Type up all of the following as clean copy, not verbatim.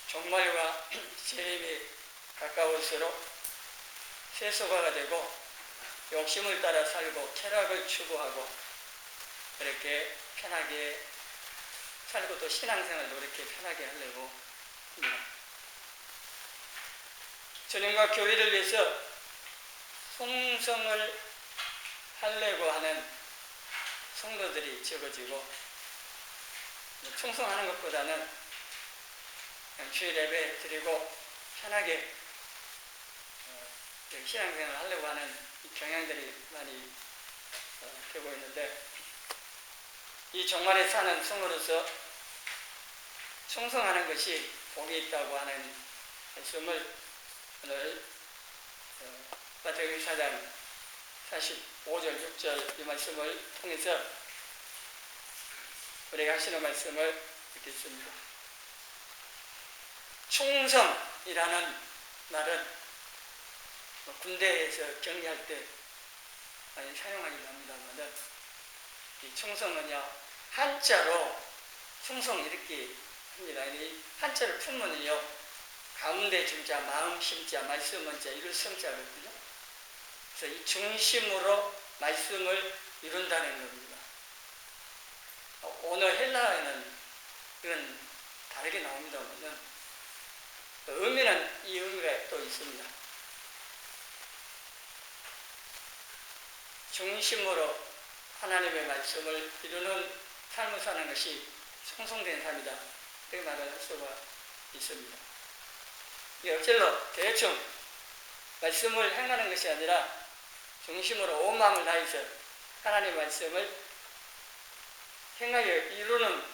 종말과 재림이 가까울수록 세속화가 되고 욕심을 따라 살고 쾌락을 추구하고 그렇게 편하게 살고 또 신앙생활도 이렇게 편하게 하려고 합니다. 주님과 교회를 위해서 충성을 하려고 하는 성도들이 적어지고 충성하는 것보다는 그냥 주일 예배 드리고 편하게 신앙생활을 하려고 하는 경향들이 많이 되고 있는데, 이 종말에 사는 성으로서 충성하는 것이 복이 있다고 하는 말씀을 오늘 마태복음 4장 45절 6절 이 말씀을 통해서 우리가 하시는 말씀을 듣겠습니다. 충성이라는 말은 군대에서 격리할 때 많이 사용하기도 합니다만, 이 충성은요 한자로 충성 이렇게 합니다. 이 한자를 풀면요 가운데 중자, 마음 심자, 말씀은 자, 이룰 성자거든요. 그래서 이 중심으로 말씀을 이룬다는 겁니다. 오늘 헬라어에는 이건 다르게 나옵니다만 의미는 이 의미가 또 있습니다. 중심으로 하나님의 말씀을 이루는 삶을 사는 것이 충성된 삶이다, 이렇게 말을 할 수가 있습니다. 이게 어쩔로 대충 말씀을 행하는 것이 아니라 중심으로 온 마음을 다해서 하나님의 말씀을 행하여 이루는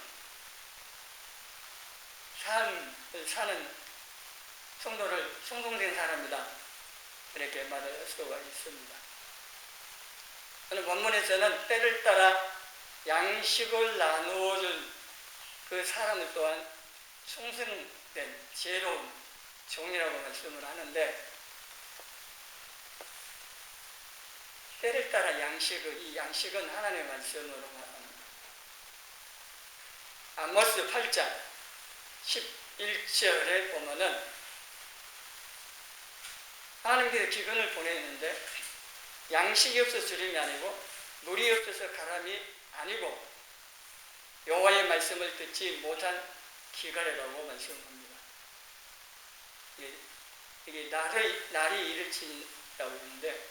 삶을 사는 성도를 충성된 사람이다, 이렇게 말을 할 수가 있습니다. 오늘 본문에서는 때를 따라 양식을 나누어줄 그 사람을 또한 충성된 지혜로운 종이라고 말씀을 하는데, 때를 따라 양식을, 이 양식은 하나님의 말씀으로 말합니다. 아모스 8장 11절에 보면은 하나님께서 기근을 보내는데 양식이 없어서 주림이 아니고 물이 없어서 가람이 아니고 여호와의 말씀을 듣지 못한 기갈이라고 말씀합니다. 이게 날이 일으킨다고 했는데,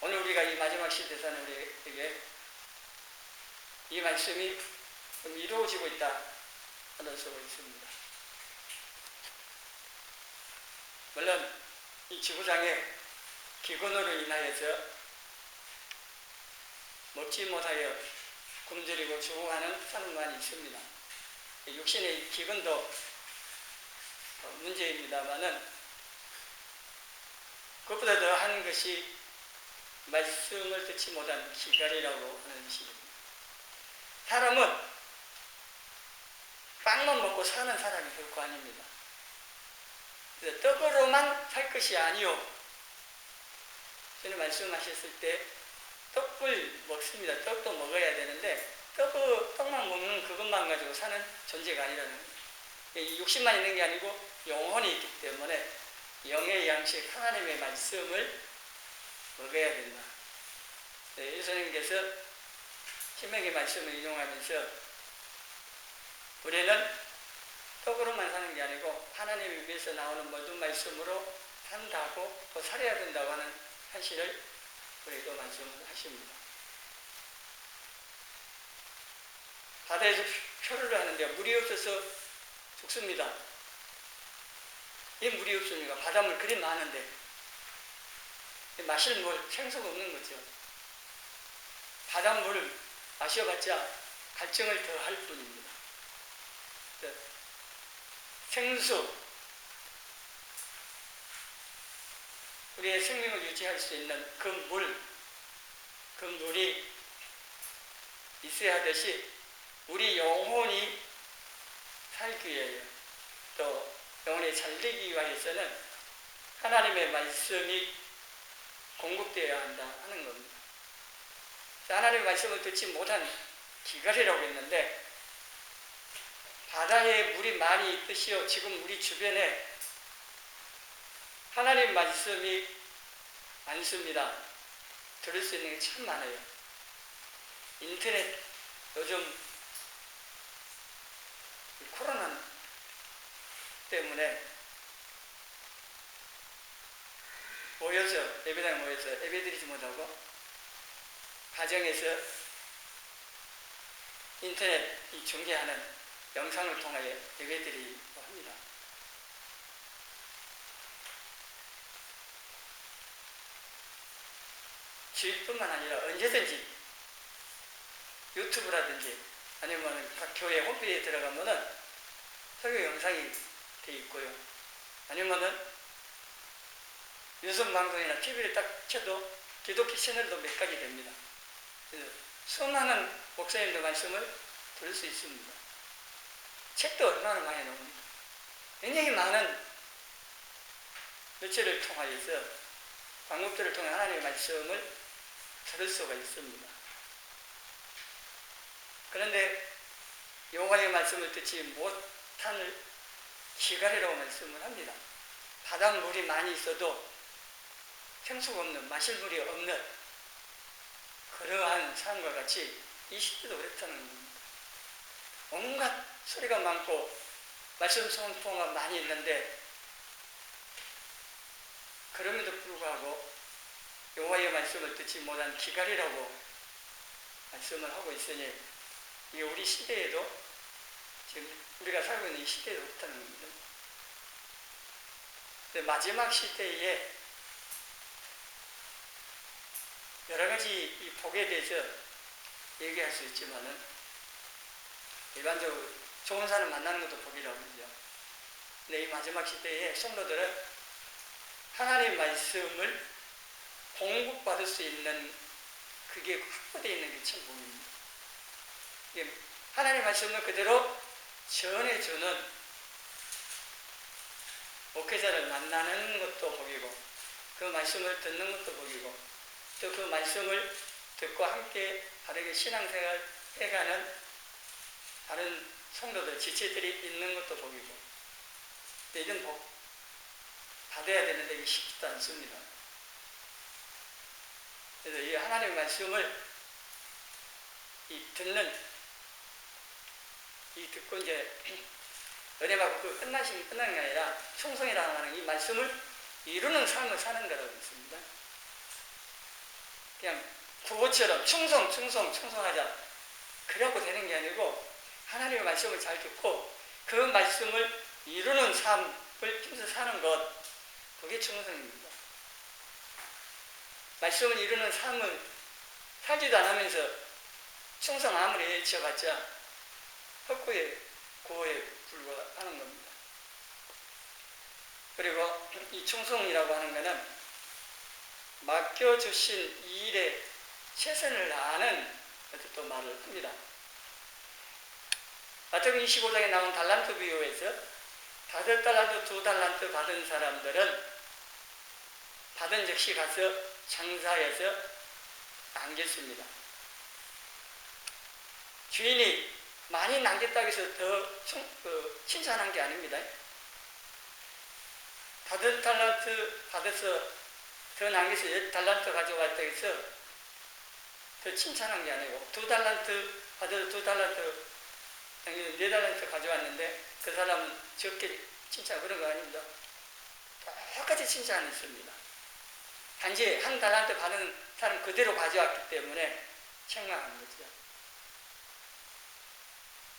오늘 우리가 이 마지막 시대에서는 우리에게 이 말씀이 좀 이루어지고 있다 하는 수가 있습니다. 물론 이 지구상에 기근으로 인하여서 먹지 못하여 굶주리고 죽어가는 사람만이 있습니다. 육신의 기근도 문제입니다만은 그것보다 더 한 것이 말씀을 듣지 못한 기갈이라고 하는 것입니다. 사람은 빵만 먹고 사는 사람이 결코 아닙니다. 그래서 떡으로만 살 것이 아니요, 전에 말씀하셨을 때 떡을 먹습니다. 떡도 먹어야 되는데 떡만 먹는 그것만 가지고 사는 존재가 아니라는 거예요. 육신만 있는 게 아니고 영혼이 있기 때문에 영의 양식 하나님의 말씀을 먹어야 된다. 예수님께서 신명기 말씀을 인용하면서 우리는 떡으로만 사는 게 아니고 하나님의 입에서 나오는 모든 말씀으로 산다고 또 살아야 된다고 하는 사실을 우리도 말씀을 하십니다. 바다에서 표류를 하는데 물이 없어서 죽습니다. 왜 물이 없습니까? 바닷물 그리 많은데 마실 물, 생수가 없는 거죠. 바닷물을 마셔봤자 갈증을 더 할 뿐입니다. 생수, 우리의 생명을 유지할 수 있는 그 물이 있어야 하듯이 우리 영혼이 살기 위하여 또 영혼이 살리기 위해서는 하나님의 말씀이 공급되어야 한다 하는 겁니다. 하나님의 말씀을 듣지 못한 기갈이라고 했는데, 바다에 물이 많이 있듯이요. 지금 우리 주변에 하나님 말씀이 많습니다. 들을 수 있는 게 참 많아요. 인터넷 요즘 코로나 때문에 모여서 예배당에 모여서 예배드리지 못하고 가정에서 인터넷 중계하는 영상을 통하여 예배드리고 합니다. 주일뿐만 아니라 언제든지 유튜브라든지 아니면 각 교회 홈페이지에 들어가면은 설교 영상이 되어 있고요. 아니면은 유선 방송이나 TV를 딱 켜도 기독교 채널도 몇 가지 됩니다. 그래서 수많은 목사님들 말씀을 들을 수 있습니다. 책도 얼마나 많이 나옵니다. 굉장히 많은 매체를 통하여서 방법들을 통해 하나님의 말씀을 들을 수가 있습니다. 그런데 여호와의 말씀을 듣지 못한 기갈이라고 말씀을 합니다. 바닷물이 많이 있어도 생수가 없는, 마실 물이 없는 그러한 삶과 같이 이 시대도 그렇다는 겁니다. 온갖 소리가 많고 말씀 선포가 많이 있는데 그럼에도 불구하고 여호와의 말씀을 듣지 못한 기갈이라고 말씀을 하고 있으니 이게 우리 시대에도 지금 우리가 살고 있는 이 시대에도 그렇다는 겁니다. 마지막 시대에 여러 가지 이 복에 대해서 얘기할 수 있지만은 일반적으로 좋은 사람 만나는 것도 복이라고 그러죠. 근데 이 마지막 시대에 성도들은 하나님의 말씀을 공급받을 수 있는 그게 확보되어 있는 게 참 복입니다. 하나님의 말씀을 그대로 전해주는 목회자를 만나는 것도 복이고 그 말씀을 듣는 것도 복이고 또 그 말씀을 듣고 함께 바르게 신앙생활 해가는 다른 성도들, 지체들이 있는 것도 복이고 이런 복 받아야 되는데 이게 쉽지도 않습니다. 그래서 이 하나님의 말씀을 듣고 이제 은혜 받고 그 끝나는 게 아니라 충성이라고 하는 이 말씀을 이루는 삶을 사는 거라고 있습니다. 그냥 구호처럼 충성하자. 그래갖고 되는 게 아니고 하나님의 말씀을 잘 듣고 그 말씀을 이루는 삶을 힘써 사는 것, 그게 충성입니다. 말씀을 이루는 삶을 살지도 않으면서 충성 아무리 외쳐봤자 헛구에 구호에 불과하는 겁니다. 그리고 이 충성이라고 하는 것은 맡겨주신 이 일에 최선을 다하는 또 말을 합니다. 마태복음 25장에 나온 달란트 비유에서 5달란트, 2달란트 받은 사람들은 받은 즉시 가서 장사해서 남겼습니다. 주인이 많이 남겼다고 해서 더 칭찬한 게 아닙니다. 5달란트 받아서 더 남겨서 10달란트 가져왔다고 해서 더 칭찬한 게 아니고 2달란트 받아서 2달란트 4달란트 가져왔는데 그 사람은 적게 칭찬 그런 거 아닙니다. 똑같이 칭찬했습니다. 단지 1달란트 받은 사람 그대로 가져왔기 때문에 책망한 거죠.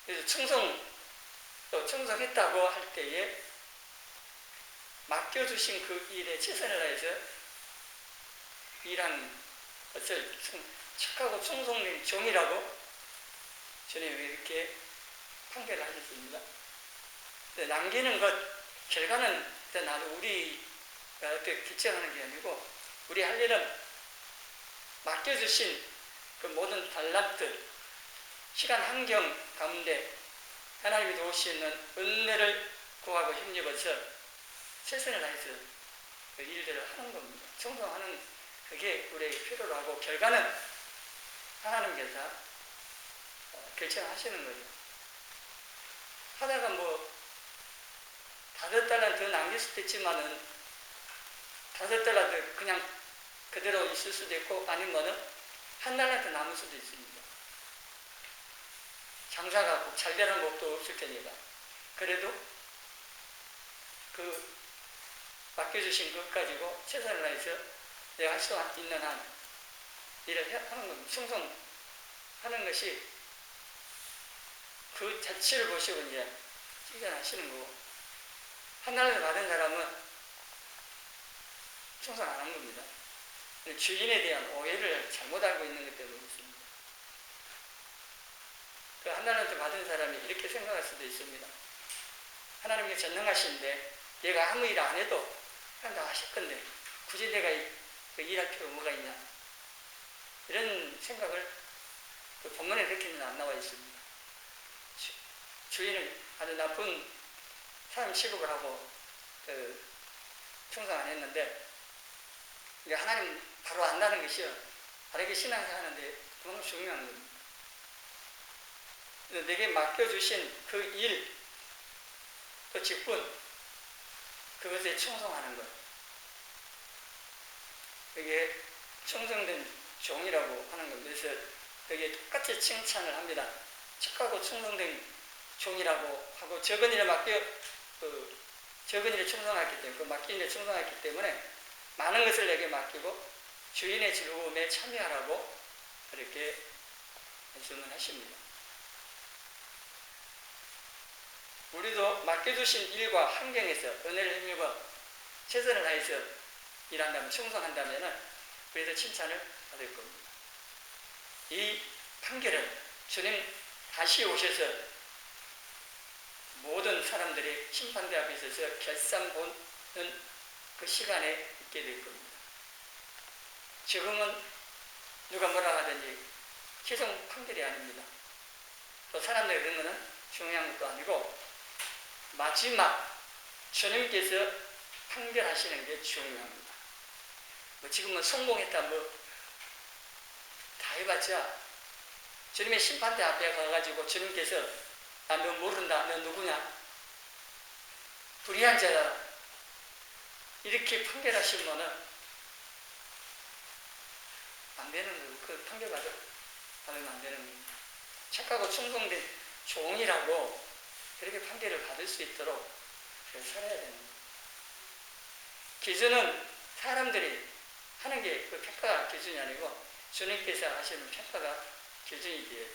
그래서 충성했다고 할 때에 맡겨주신 그 일에 최선을 다해서 일하는 것을 착하고 충성된 종이라고 주님이 이렇게 판결을 하셨습니다. 남기는 것, 결과는 나도 우리가 어떻게 결정하는 게 아니고 우리 할 일은 맡겨주신 그 모든 달란트, 시간 환경 가운데 하나님이 도우시는 은혜를 구하고 힘입어서 최선을 다해서 그 일들을 하는 겁니다. 충성하는 그게 우리에게 필요로 하고 결과는 하나님께서 결정하시는 거죠. 하다가 뭐 5달러 더 남길 수도 있지만은 5달러 더 그냥 그대로 있을 수도 있고 아니면은 1달러 더 남을 수도 있습니다. 장사가 꼭 잘 되는 법도 없을 테니까. 그래도 그 맡겨주신 것 가지고 최선을 다해서 내가 할 수 있는 한 일을 하는 겁니다. 충성하는 것이 그 자체를 보시고 이제 칭찬하시는 거고, 하나를 받은 사람은 충성 안 한 겁니다. 주인에 대한 오해를 잘못 알고 있는 것 때문에 그렇습니다. 그 하나님한테 받은 사람이 이렇게 생각할 수도 있습니다. 하나님이 전능하신데 얘가 아무 일 안 해도 그냥 다 하실 건데 굳이 내가 일할 필요가 뭐가 있냐, 이런 생각을 그 본문에 그렇게는 안 나와 있습니다. 주인은 아주 나쁜 사람 취급을 하고 충성 안 했는데, 이게 하나님 바로 안다는 것이요, 바르게 신앙생활 하는데 너무 중요한 겁니다. 내게 맡겨주신 그 일, 그 직분, 그것에 충성하는 것, 그게 충성된 종이라고 하는 겁니다. 그래서 여기에 똑같이 칭찬을 합니다. 착하고 충성된 종이라고 하고, 적은 일에 적은 일에 충성했기 때문에, 그 맡긴 일에 충성했기 때문에 많은 것을 내게 맡기고 주인의 즐거움에 참여하라고 이렇게 말씀을 하십니다. 우리도 맡겨주신 일과 환경에서 은혜를 힘입어 최선을 다해서 일한다면, 충성한다면 우리도 칭찬을 받을 겁니다. 이 판결은 주님 다시 오셔서 모든 사람들이 심판대 앞에 있어서 결산 보는 그 시간에 있게 될 겁니다. 지금은 누가 뭐라 하든지 최종 판결이 아닙니다. 또 사람들이 그런 것은 중요한 것도 아니고, 마지막 주님께서 판결하시는 게 중요합니다. 뭐 지금은 성공했다 다 해봤자 주님의 심판대 앞에 가가지고 주님께서 너 모른다, 너 누구냐, 불의한 자다, 이렇게 판결하시면은 안 되는 거예요. 그 판결 받으면 안 되는 거예요. 착하고 충성된 종이라고 그렇게 판결을 받을 수 있도록 살아야 되는 거예요. 기준은 사람들이 하는 게 그 평가 기준이 아니고 주님께서 하시는 평가가 기준이 돼요.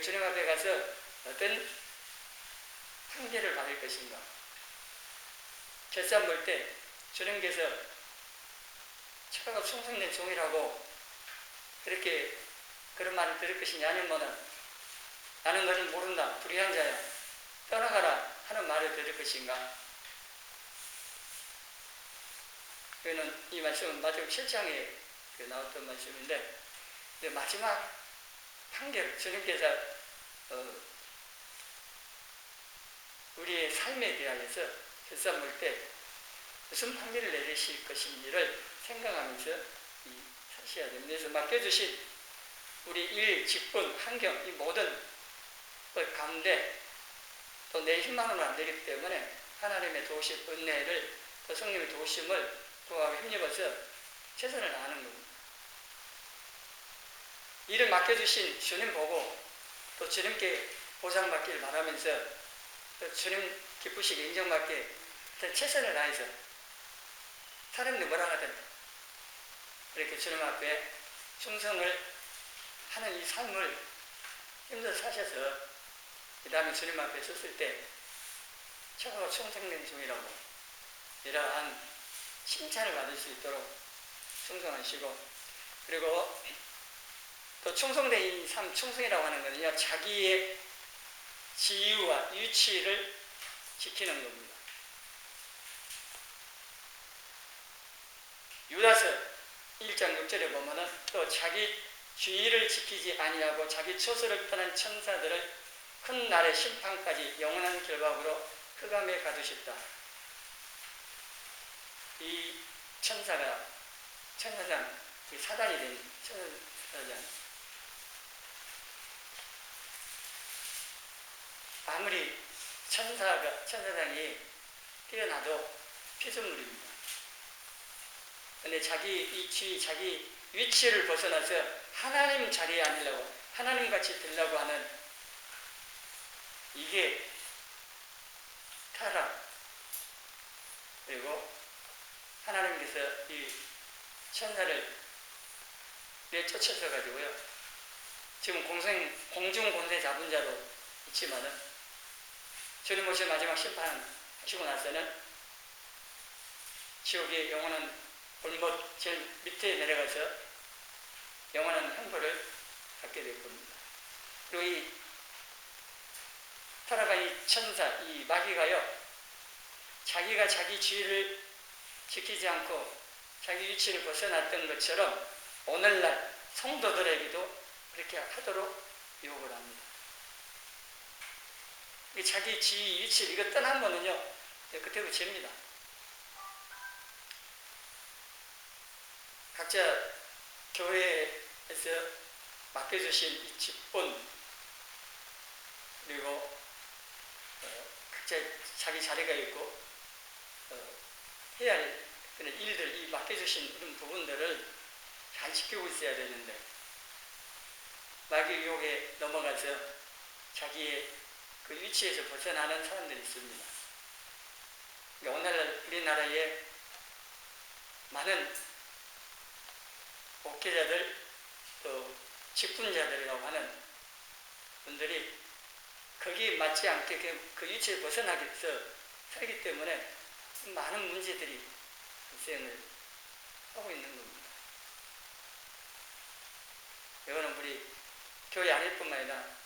주님 앞에 가서 어떤 판결을 받을 것인가, 결산 볼 때 주님께서 착하고 충성된 종이라고 그렇게 그런 말을 들을 것이냐, 아니면 나는 너를 모른다, 불의한 자야, 떠나가라 하는 말을 들을 것인가. 이거는 이 말씀은 마태복음 7장에 나왔던 말씀인데, 마지막 판결, 주님께서 우리의 삶에 대하여서 결산 볼 때 무슨 판결을 내리실 것인지를 생각하면서 사셔야 됩니다. 그래서 맡겨주신 우리 일, 직분, 환경, 이 모든 것 가운데 또 내 힘만으로는 안 되기 때문에 하나님의 도우심, 은혜를, 또 성령의 도우심을 구하고 힘입어서 최선을 다하는 겁니다. 일을 맡겨주신 주님 보고 또 주님께 보상받기를 바라면서 또 주님 기쁘시게 인정받게 최선을 다해서 사람들이 뭐라 하든 이렇게 주님 앞에 충성을 하는 이 삶을 힘들어 사셔서 그 다음에 주님 앞에 섰을 때 착하고 충성된 종이라고 이러한 칭찬을 받을 수 있도록 충성하시고, 그리고 또 충성된 이 삶, 충성이라고 하는 것은요, 자기의 지위와 유치를 지키는 겁니다. 유다서 1장 6절에 보면은 또 자기 주의를 지키지 아니하고 자기 처소를 떠난 천사들을 큰 날의 심판까지 영원한 결박으로 흑암에 가두셨다. 이 천사장, 사단이 된 천사장, 아무리 천사장이 뛰어나도 피조물입니다. 근데 자기 위치를 벗어나서 하나님 자리에 앉으려고, 하나님 같이 되려고 하는 이게 타락. 그리고 하나님께서 이 천사를 내쫓으셔 가지고요. 지금 공중 권세 잡은 자로 있지만은 주님 오실 마지막 심판하시고 나서는 지옥의 영원한 골목 제일 밑에 내려가서 영원한 형벌을 받게 될 겁니다. 그리고 이 타락한 이 천사, 이 마귀가요, 자기가 자기 지위를 지키지 않고 자기 위치를 벗어났던 것처럼 오늘날 성도들에게도 그렇게 하도록 유혹을 합니다. 자기 지위, 위치를 이거 떠나면은요, 그때도 죄입니다. 각자 교회에서 맡겨주신 이 직분, 그리고 각자 자기 자리가 있고 해야 할 일들, 이 맡겨주신 이런 부분들을 잘 지키고 있어야 되는데 마귀 유혹에 넘어가서 자기의 그 위치에서 벗어나는 사람들이 있습니다. 그러니까 오늘날 우리나라에 많은 목회자들, 또 직분자들이라고 하는 분들이 거기에 맞지 않게 그 위치에 벗어나서 살기 때문에 많은 문제들이 발생을 하고 있는 겁니다. 이거는 우리 교회 안에뿐만 아니라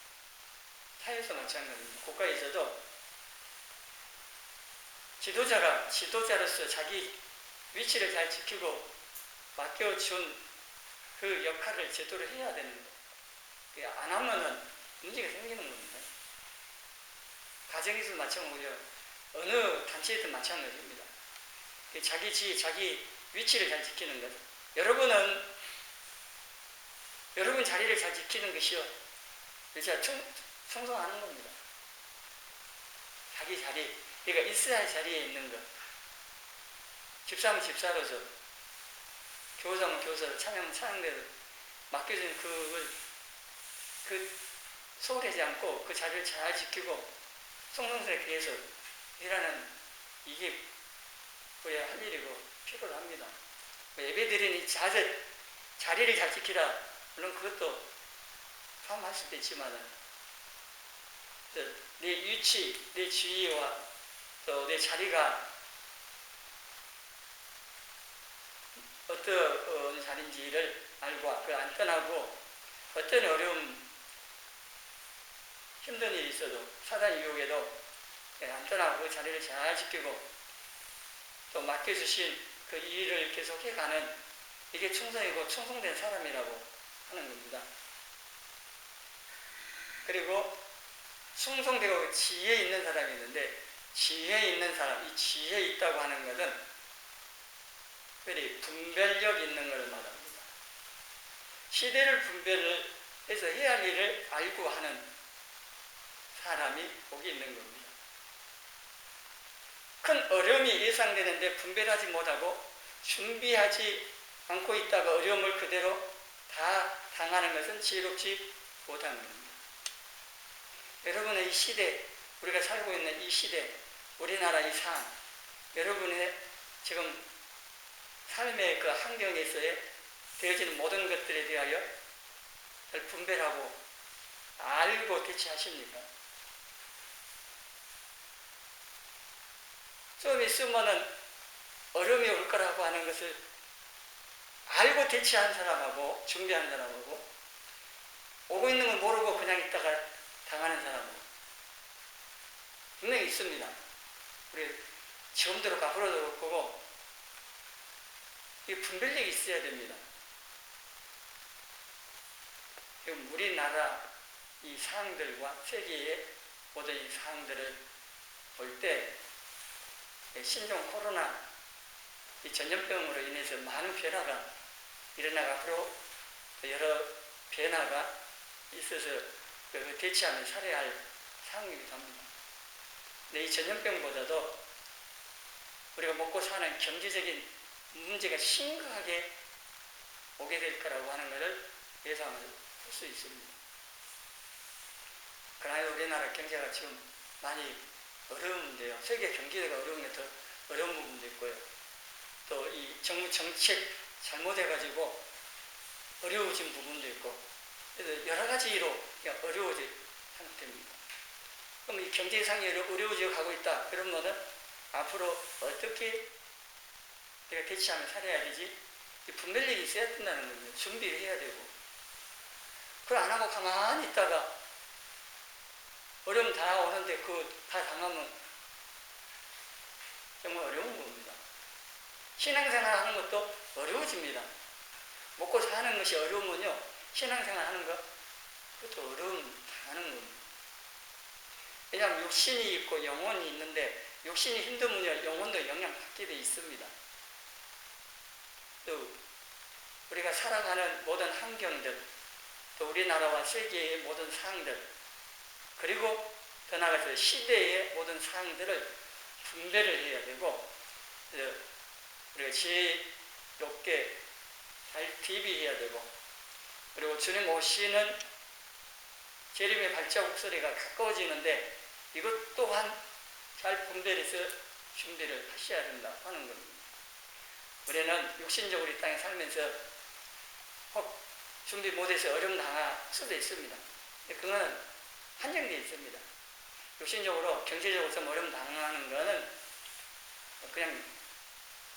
사회에서 마찬가지입니다. 국가에서도 지도자로서 자기 위치를 잘 지키고 맡겨준 그 역할을 제대로 해야 되는 거예요. 안 하면은 문제가 생기는 겁니다. 가정에서도 마찬가지고요. 어느 단체에든 마찬가지입니다. 자기 지위, 자기 위치를 잘 지키는 것. 여러분 자리를 잘 지키는 것이요. 진짜 충성하는 겁니다. 자기 자리, 그러니까 있어야 할 자리에 있는 것. 집사는 집사로서, 교사는 교사로, 찬양은 찬양대로 맡겨진 그 소홀하지 않고 그 자리를 잘 지키고 성성스럽게 계속 일하는 이게 우리가 할 일이고 필요로 합니다. 예배 드리는 자리를 잘 지키라. 물론 그것도 포함할 수도 있지만 내 위치, 내 지위와 또 내 자리가 어떤 자리인지를 알고 그걸 안 떠나고 어떤 어려움, 힘든 일이 있어도 사단 유혹에도 안 떠나고 그 자리를 잘 지키고 또 맡겨주신 그 일을 계속해가는 이게 충성이고 충성된 사람이라고 하는 겁니다. 그리고 충성되고 지혜에 있는 사람이 있는데 지혜에 있는 사람, 이 지혜에 있다고 하는 것은 특별히 분별력 있는 것을 말합니다. 시대를 분별을 해서 해야 할 일을 알고 하는 사람이 복이 있는 겁니다. 큰 어려움이 예상되는데 분별하지 못하고 준비하지 않고 있다가 어려움을 그대로 다 당하는 것은 지혜롭지 못한 겁니다. 여러분의 이 시대, 우리가 살고 있는 이 시대, 우리나라 이 상황, 여러분의 지금 삶의 그 환경에서의 되어지는 모든 것들에 대하여 잘 분별하고 알고 대처하십니까? 좀 있으면은 어려움이 올 거라고 하는 것을 알고 대처한 사람하고 준비한 사람하고 오고 있는 걸 모르고 그냥 있다가 당하는 사람하고 분명히 있습니다. 우리 지금도 그렇고 앞으로도 그렇고 이 분별력이 있어야 됩니다. 우리나라 이 사항들과 세계의 모든 이 사항들을 볼 때 신종 코로나 이 전염병으로 인해서 많은 변화가 일어나가 앞으로 여러 변화가 있어서 대처하며 살아야 할 상황이기도 합니다. 근데 이 전염병보다도 우리가 먹고 사는 경제적인 문제가 심각하게 오게 될 거라고 하는 것을 예상을 할 수 있습니다. 그러나 우리나라 경제가 지금 많이 어려운데요. 세계 경제가 어려운 게 더 어려운 부분도 있고요. 또 이 정부 정책 잘못해가지고 어려워진 부분도 있고, 그래서 여러 가지로 어려워진 상태입니다. 그럼 이 경제상이 어려워져 가고 있다. 그러면은 앞으로 어떻게 내가 대처하며 살아야 되지? 분별력이 있어야 된다는 겁니다. 준비를 해야 되고. 그걸 안 하고 가만히 있다가 어려움 다 오는데 그거 다 당하면 정말 어려운 겁니다. 신앙생활 하는 것도 어려워집니다. 먹고 사는 것이 어려우면요, 신앙생활 하는 것, 그것도 어려움 당하는 겁니다. 왜냐하면 육신이 있고 영혼이 있는데, 육신이 힘들면요, 영혼도 영향받게 돼 있습니다. 또 우리가 살아가는 모든 환경들, 또 우리나라와 세계의 모든 상황들, 그리고 더 나아가서 시대의 모든 상황들을 분별을 해야 되고, 우리가 지혜롭게 잘 대비해야 되고, 그리고 주님 오시는 재림의 발자국 소리가 가까워지는데 이것 또한 잘 분별해서 준비를 하셔야 된다 하는 겁니다. 우리는 육신적으로 이 땅에 살면서 혹 준비 못해서 어려움 당할 수도 있습니다. 그건 한정되어 있습니다. 육신적으로 경제적으로 좀 어려움 당하는 거는 그냥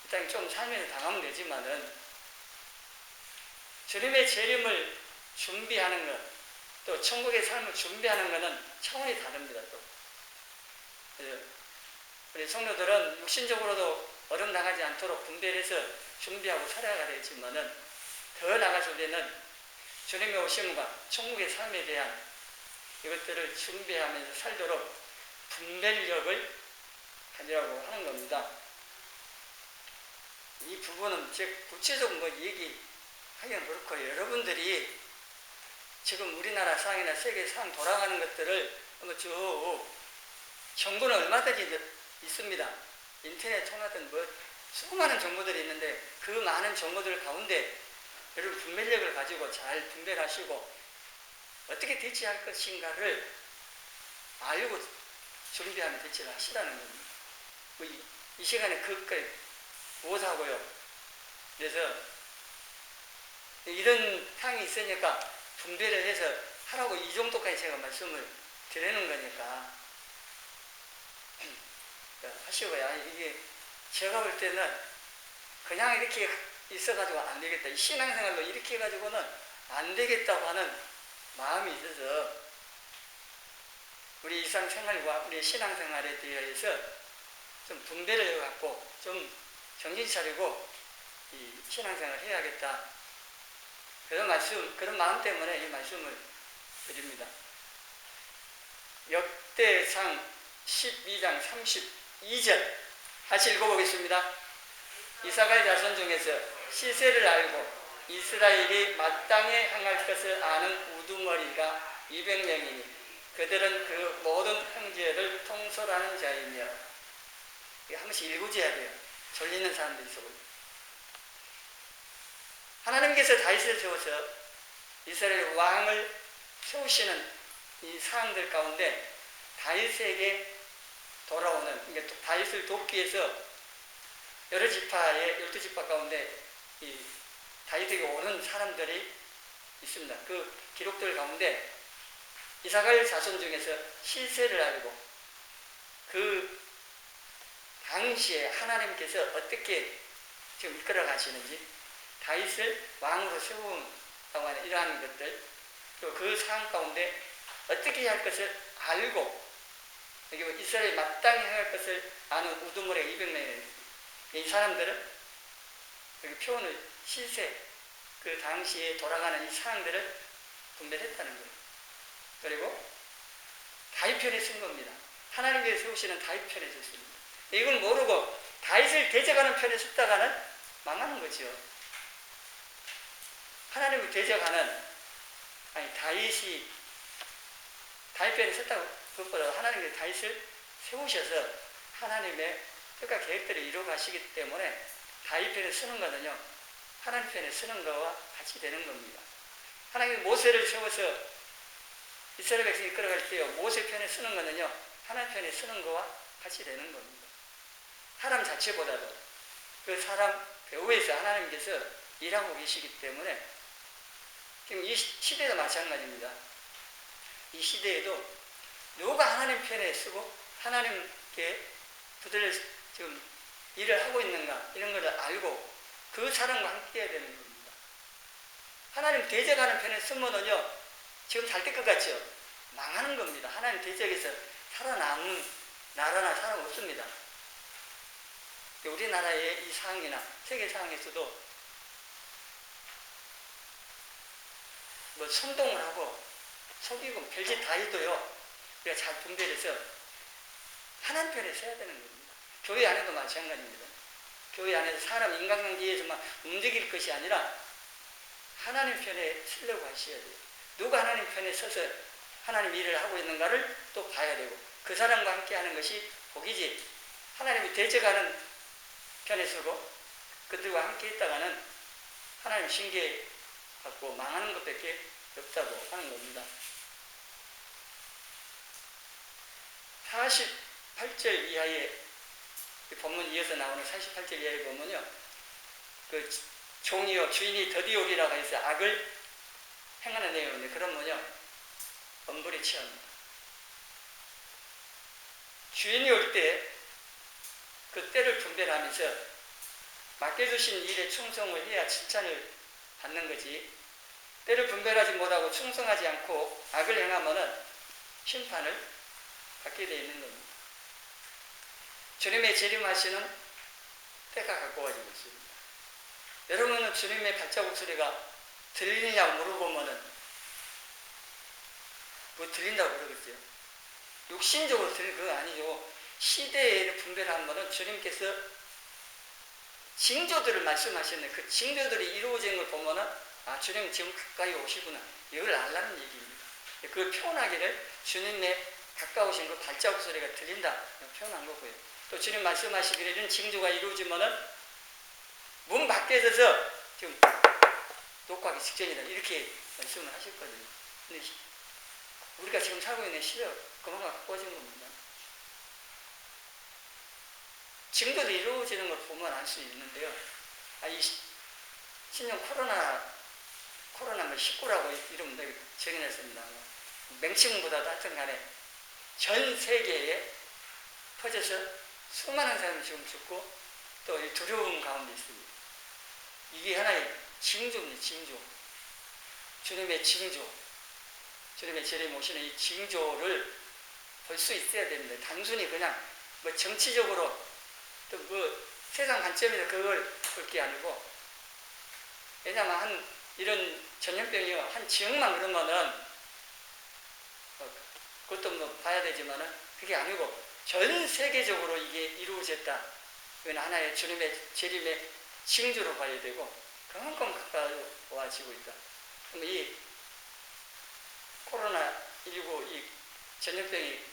이 땅에 좀 살면서 당하면 되지만은, 주님의 재림을 준비하는 것, 또 천국의 삶을 준비하는 것은 차원이 다릅니다. 또 우리 성도들은 육신적으로도 어려움 당하지 않도록 분별해서 준비하고 살아가야 되지만은, 더 나아가서 우리는 주님의 오심과 천국의 삶에 대한 이것들을 준비하면서 살도록 분별력을 가지라고 하는 겁니다. 이 부분은 제 구체적으로 뭐 얘기하기는 그렇고, 여러분들이 지금 우리나라 상황이나 세계 상황 돌아가는 것들을 한번 쭉, 정보는 얼마든지 있습니다. 인터넷 통하든 뭐 수많은 정보들이 있는데, 그 많은 정보들 가운데 여러분 분별력을 가지고 잘 분별하시고 어떻게 대처할 것인가를 알고 준비하면 대처를 하시라는 겁니다. 이 시간에 그것까지 무엇하고요? 그래서 이런 상황이 있으니까 분별을 해서 하라고, 이 정도까지 제가 말씀을 드리는 거니까 하시고요. 이게 제가 볼 때는 그냥 이렇게 있어가지고 안 되겠다, 이 신앙생활로 이렇게 해가지고는 안 되겠다고 하는 마음이 있어서 우리 일상생활과 우리 신앙생활에 대해서 좀 분별을 해갖고 좀 정신 차리고 이 신앙생활을 해야겠다, 그런 마음 때문에 이 말씀을 드립니다. 역대상 12장 32절 같이 읽어보겠습니다. 이사갈 자손 중에서 시세를 알고 이스라엘이 마땅히 향할 것을 아는 우두머리가 200명이니 그들은 그 모든 형제를 통솔하는 자이며, 한 번씩 읽어줘야 돼요. 졸리는 사람들이 있어. 하나님께서 다윗을 세워서 이스라엘 왕을 세우시는 이 상황들 가운데 다윗에게 돌아오는, 그러니까 다윗을 돕기 위해서 여러 지파의 12지파 가운데 이 다윗에게 오는 사람들이 있습니다. 그 기록들 가운데 이사갈 자손 중에서 시세를 알고 그 당시에 하나님께서 어떻게 지금 이끌어 가시는지, 다윗을 왕으로 세운다고 하는 이러한 것들, 또 그 상황 가운데 어떻게 할 것을 알고, 여기 이스라엘 마땅히 할 것을 아는 우두머리가 200명이에요. 이 사람들은 여기 표현을 시세, 그 당시에 돌아가는 이 상황들을 분별했다는 거예요. 그리고 다윗 편에 쓴 겁니다. 하나님께서 세우시는 다윗 편에 썼습니다. 이걸 모르고 다윗을 대적하는 편에 썼다가는 망하는 거죠. 하나님을 대적하는, 아니 다윗이 다윗편에 섰다고 그것보다 하나님께서 다윗을 세우셔서 하나님의 뜻과 계획들을 이루어가시기 때문에 다윗편에 서는 거는요, 하나님 편에 서는 거와 같이 되는 겁니다. 하나님이 모세를 세워서 이스라엘 백성이 끌어갈 때요, 모세 편에 서는 거는요, 하나님 편에 서는 거와 같이 되는 겁니다. 사람 자체보다도 그 사람 배후에서 하나님께서 일하고 계시기 때문에 지금 이 시대도 마찬가지입니다. 이 시대에도 누가 하나님 편에 서고 하나님께 붙들려 지금 일을 하고 있는가 이런 것을 알고 그 사람과 함께 해야 되는 겁니다. 하나님 대적하는 편에 서면은요, 지금 잘 될 것 같죠? 망하는 겁니다. 하나님 대적에서 살아남는 나라나 사람 없습니다. 우리나라의 이 상황이나 세계 상황에서도 뭐 선동을 하고 속이고 별짓 다 해도요, 우리가 잘 분별해서 하나님 편에 서야 되는 겁니다. 교회 안에도 마찬가지입니다. 교회 안에서 사람 인간관계에서만 움직일 것이 아니라 하나님 편에 서려고 하셔야 돼요. 누가 하나님 편에 서서 하나님 일을 하고 있는가를 또 봐야 되고 그 사람과 함께 하는 것이 복이지, 하나님이 대적하는 편에 서고 그들과 함께 있다가는 하나님 징계 받고 망하는 것밖에 없다고 하는 겁니다. 48절 이하에 본문 이어서 나오는 48절 이하에 보면요, 그 종이요 주인이 더디오리라고 해서 악을 행하는 내용인데, 그러면요 엄벌이 취합니다. 주인이 올 때 그 때를 분별하면서 맡겨주신 일에 충성을 해야 칭찬을 받는 거지, 때를 분별하지 못하고 충성하지 않고 악을 행하면은 심판을 받게 되어 있는 겁니다. 주님의 재림하시는 때가 가까워지고 있습니다. 여러분은 주님의 발자국 소리가 들리냐고 물어보면은 뭐 들린다고 그러겠죠. 육신적으로 들리는 거 아니죠. 시대를 분별하면은 주님께서 징조들을 말씀하셨는데 그 징조들이 이루어지는 걸 보면은 아, 주님 지금 가까이 오시구나, 이걸 알라는 얘기입니다. 그걸 표현하기를 주님의 가까우신 그 발자국 소리가 들린다 표현한 거고요. 또 주님 말씀하시기를 이런 징조가 이루어지면은 문 밖에 서서 지금 녹화하기 직전이다 이렇게 말씀을 하셨거든요. 근데 우리가 지금 살고 있는 시대가 그만큼 가까워진 겁니다. 징조도 이루어지는 걸 보면 알 수 있는데요. 이 신종 코로나19라고 이름 정해냈습니다. 맹칭보다도 하여튼 간에 전 세계에 퍼져서 수많은 사람이 지금 죽고 또 두려움 가운데 있습니다. 이게 하나의 징조입니다. 징조. 주님의 징조. 주님의 재림 오시는 이 징조를 볼 수 있어야 됩니다. 단순히 그냥 뭐 정치적으로 또 뭐 세상 관점에서 그걸 볼 게 아니고, 왜냐하면 이런 전염병이요, 한 지역만 그러면은 그것도 뭐 봐야 되지만은 그게 아니고 전 세계적으로 이게 이루어졌다. 이건 하나의 주님의 재림의 징조로 봐야 되고 그만큼 가까워지고 있다. 그럼 이 코로나19 이 전염병이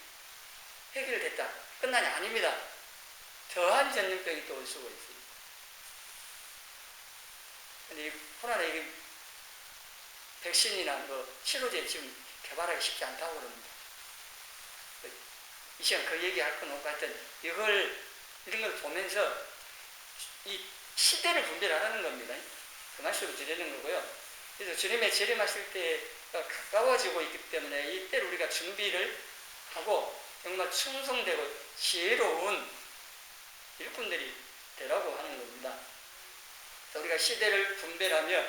해결됐다, 끝나냐? 아닙니다. 더한 전염병이 또 올 수가 있습니다. 근데 이 코로나 이게 백신이나 뭐 치료제 지금 개발하기 쉽지 않다고 그럽니다. 이 시간 그 얘기할 건 없고 하여튼 이런 걸 보면서 이 시대를 분별하는 겁니다. 그 말씀을 드리는 거고요. 그래서 주님의 재림하실 때가 가까워지고 있기 때문에 이때를 우리가 준비를 하고 정말 충성되고 지혜로운 일꾼들이 되라고 하는 겁니다. 우리가 시대를 분별하며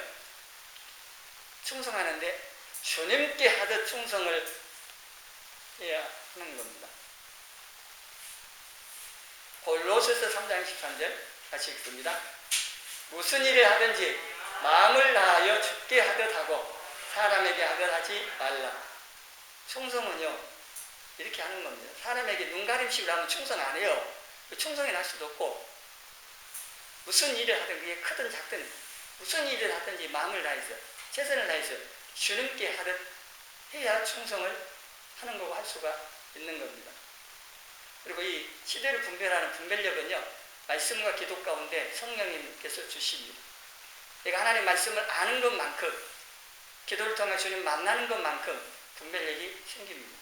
충성하는데 주님께 하듯 충성을 해야 하는 겁니다. 골로새서 3장 13절 같이 읽습니다. 무슨 일을 하든지 마음을 다하여 주께 하듯 하고 사람에게 하듯 하지 말라. 충성은요 이렇게 하는 겁니다. 사람에게 눈가림식을 하면 충성 안 해요. 충성이 날 수도 없고, 무슨 일을 하든 그게 크든 작든 무슨 일을 하든지 마음을 다해서 최선을 다해서 주님께 하듯 해야 충성을 하는 거고 할 수가 있는 겁니다. 그리고 이 시대를 분별하는 분별력은요, 말씀과 기도 가운데 성령님께서 주십니다. 내가 하나님 말씀을 아는 것만큼, 기도를 통해 주님 만나는 것만큼 분별력이 생깁니다.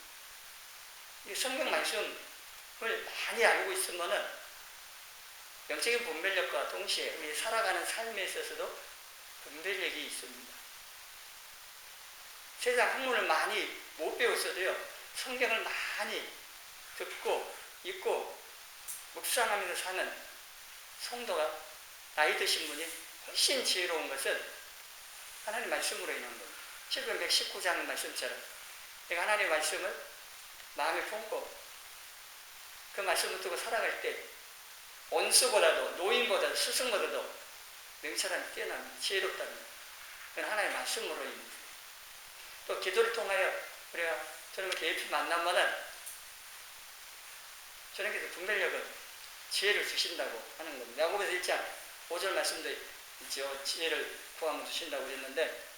이 성경 말씀을 많이 알고 있으면은 영적인 분별력과 동시에 우리 살아가는 삶에 있어서도 분별력이 있습니다. 세상 학문을 많이 못 배웠어도요, 성경을 많이 듣고 읽고 묵상하면서 사는 성도가, 나이 드신 분이 훨씬 지혜로운 것은 하나님 말씀으로 인한 겁니다. 시편 119장 말씀처럼 내가 하나님의 말씀을 마음에 품고 그 말씀을 두고 살아갈 때 원수보다도, 노인보다도, 스승보다도 명철한, 뛰어난, 지혜롭다는, 그건 하나님의 말씀으로입니다. 또 기도를 통하여 우리가 저놈을 깊이 만나면은 저놈께서 분별력을, 지혜를 주신다고 하는 겁니다. 야고보서 1장 5절 말씀도 있죠. 지혜를 구하면 주신다고 그랬는데,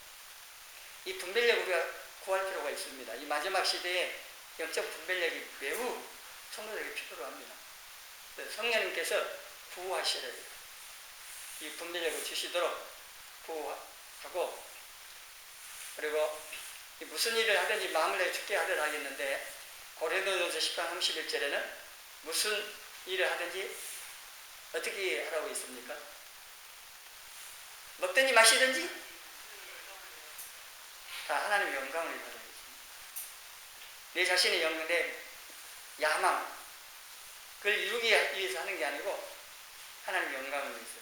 이 분별력을 우리가 구할 필요가 있습니다. 이 마지막 시대에 영적 분별력이 매우 성도들에게 필요로 합니다. 성령님께서 구하시라, 이 분별력을 주시도록 구하고, 그리고 무슨 일을 하든지 마음을 내 죽게 하듯 하겠는데, 고린도전서 10장 31절에는 무슨 일을 하든지 어떻게 하라고 있습니까? 먹든지 마시든지 다 하나님의 영광을 바라고 있습니다. 내 자신의 영광에 야망, 그걸 이루기 위해서 하는 게 아니고 하나님의 영광을 위해서,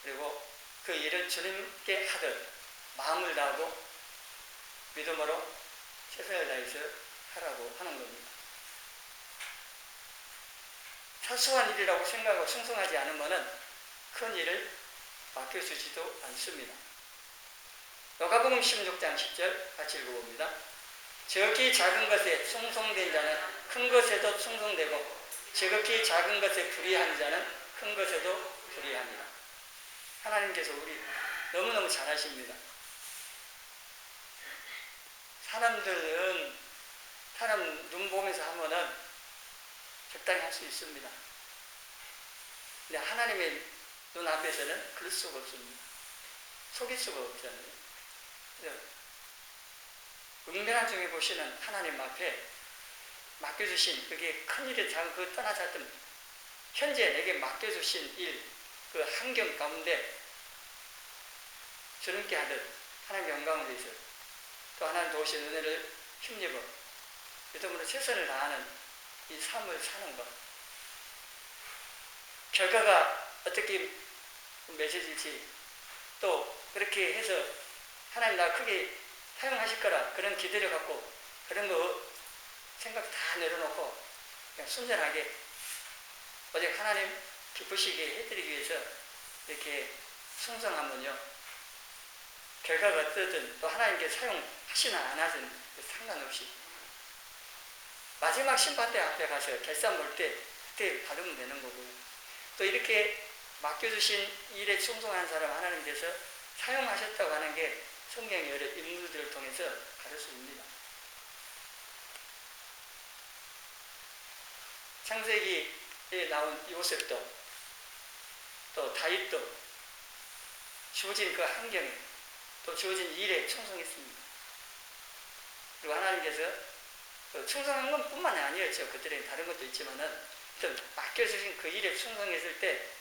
그리고 그 일을 주님께 하듯 마음을 다하고 믿음으로 최선을 다해서 하라고 하는 겁니다. 사소한 일이라고 생각하고 충성하지 않으면 큰 일을 맡겨주지도 않습니다. 요가복음 16장 10절 같이 읽어봅니다. 지극히 작은 것에 충성된 자는 큰 것에도 충성되고 지극히 작은 것에 불의한 자는 큰 것에도 불의합니다. 하나님께서 우리 너무너무 잘하십니다. 사람들은 사람 눈 보면서 하면은 적당히 할 수 있습니다. 근데 하나님의 눈앞에서는 그럴 수가 없습니다. 속일 수가 없잖아요. 은밀한 중에 보시는 하나님 앞에 맡겨주신, 그게 큰 일이 작은 그 떠나지 않든 현재 내게 맡겨주신 일, 그 환경 가운데 주님께 하듯 하나님의 영광을 위해서, 또 하나님 도우신 은혜를 힘입어 믿음으로 최선을 다하는 이 삶을 사는 것, 결과가 어떻게 맺어질지, 또 그렇게 해서 하나님 나 크게 사용하실 거라 그런 기대를 갖고 그런 거 생각 다 내려놓고 그냥 순전하게 오직 하나님 기쁘시게 해드리기 위해서 이렇게 충성하면요, 결과가 어떻든 또 하나님께 사용하시나 안 하든 상관없이 마지막 심판대 앞에 가서 결산 볼 때 그때 받으면 되는 거고요. 또 이렇게 맡겨주신 일에 충성한 사람 하나님께서 사용하셨다고 하는 게 성경의 여러 인물들을 통해서 가르쳐줍니다. 창세기에 나온 요셉도, 또 다윗도 주어진 그 환경에, 또 주어진 일에 충성했습니다. 그리고 하나님께서 충성한 것 뿐만이 아니었죠. 그들에게 다른 것도 있지만은 맡겨주신 그 일에 충성했을 때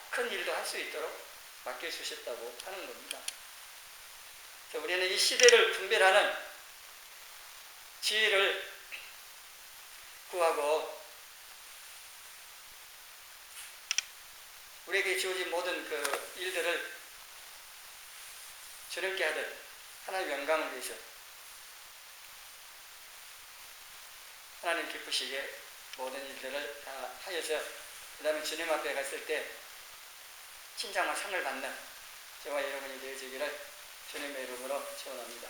큰 일도 할 수 있도록 맡겨주셨다고 하는 겁니다. 우리는 이 시대를 분별하는 지혜를 구하고 우리에게 주어진 모든 그 일들을 주님께 하듯 하나님의 영광을 위해서 하나님 기쁘시게 모든 일들을 다 하여서 그 다음에 주님 앞에 갔을 때 칭찬과 상을 받는 저와 여러분이 되어지기를 주님의 이름으로 축원합니다.